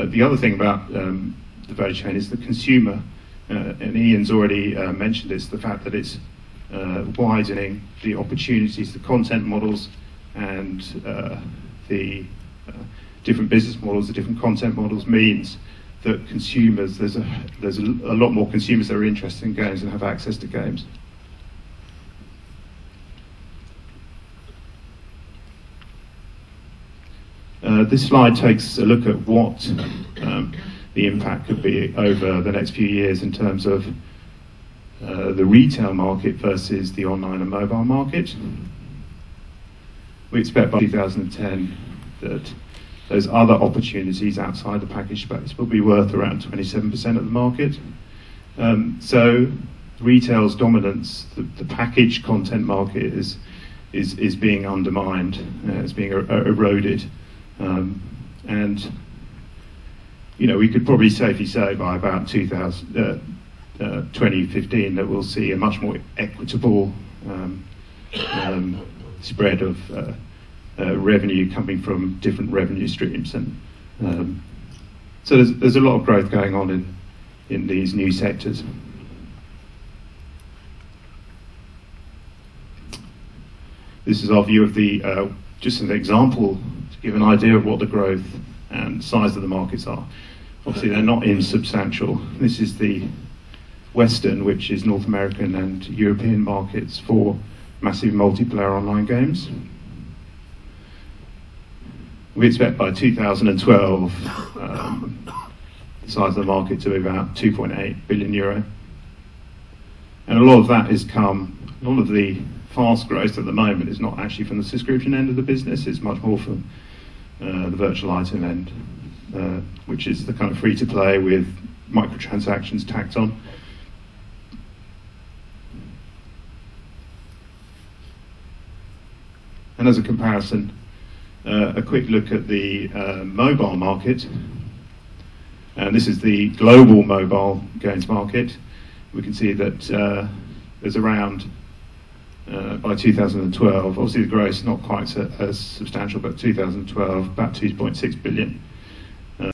The other thing about the value chain is the consumer, and Ian's already mentioned this, the fact that it's widening the opportunities, the content models, and the different business models, the different content models means that consumers, there's a lot more consumers that are interested in games and have access to games. This slide takes a look at what the impact could be over the next few years in terms of the retail market versus the online and mobile market. We expect by 2010 that those other opportunities outside the package space will be worth around 27% of the market. So retail's dominance, the package content market is being undermined, it's being eroded. And you know, we could probably safely say by about 2015 that we'll see a much more equitable spread of revenue coming from different revenue streams, and so there's a lot of growth going on in these new sectors. This is our view of the just an example to give an idea of what the growth and size of the markets are. Obviously, they're not insubstantial. This is the Western, which is North American and European markets for massive multiplayer online games. We expect by 2012 the size of the market to be about 2.8 billion euro. And a lot of that has come, a lot of the fast growth at the moment is not actually from the subscription end of the business, it's much more from the virtual item end, which is the kind of free-to-play with microtransactions tacked on. And as a comparison, a quick look at the mobile market, and this is the global mobile games market. We can see that there's around, by 2012, obviously the growth is not quite as substantial, but 2012, about 2.6 billion.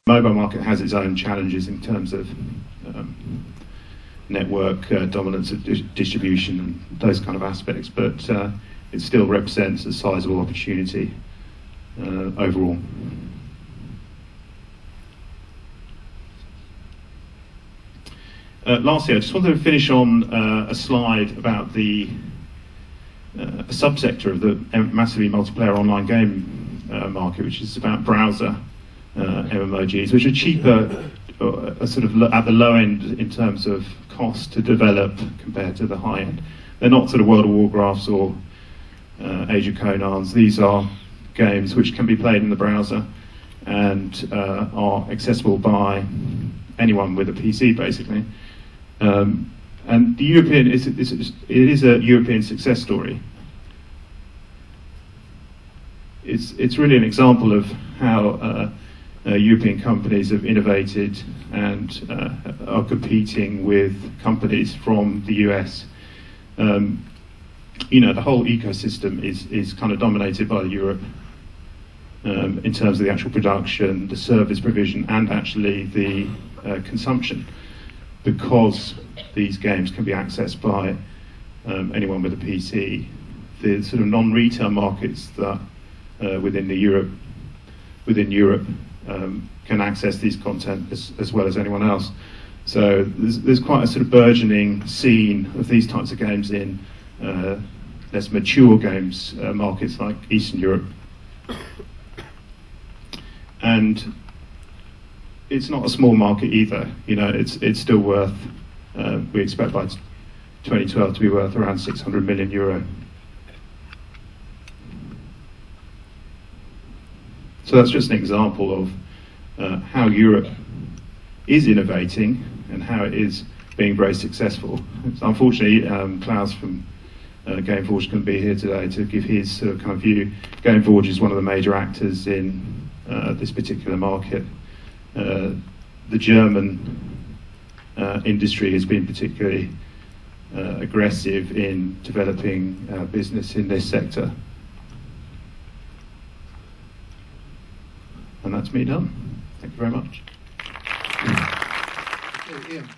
Mobile market has its own challenges in terms of network dominance of distribution and those kind of aspects, but it still represents a sizable opportunity overall. Lastly, I just wanted to finish on a slide about a subsector of the massively multiplayer online game market, which is about browser MMOGs, which are cheaper, sort of at the low end in terms of cost to develop compared to the high end. They're not sort of World of Warcrafts or Age of Conans. These are games which can be played in the browser and are accessible by anyone with a PC, basically. And the European it is a European success story. It's really an example of how European companies have innovated and are competing with companies from the US. You know, the whole ecosystem is kind of dominated by Europe in terms of the actual production, the service provision, and actually the consumption, because these games can be accessed by anyone with a PC. The sort of non-retail markets that within Europe can access these content as well as anyone else. So there's quite a sort of burgeoning scene of these types of games in less mature games markets like Eastern Europe. And it's not a small market either. You know, it's still worth, we expect by 2012 to be worth around 600 million euro. So that's just an example of how Europe is innovating and how it is being very successful. So unfortunately, Klaus from Gameforge couldn't be here today to give his sort of kind of view. Gameforge is one of the major actors in this particular market. The German industry has been particularly aggressive in developing business in this sector. And that's me done. Thank you very much. Okay, Ian.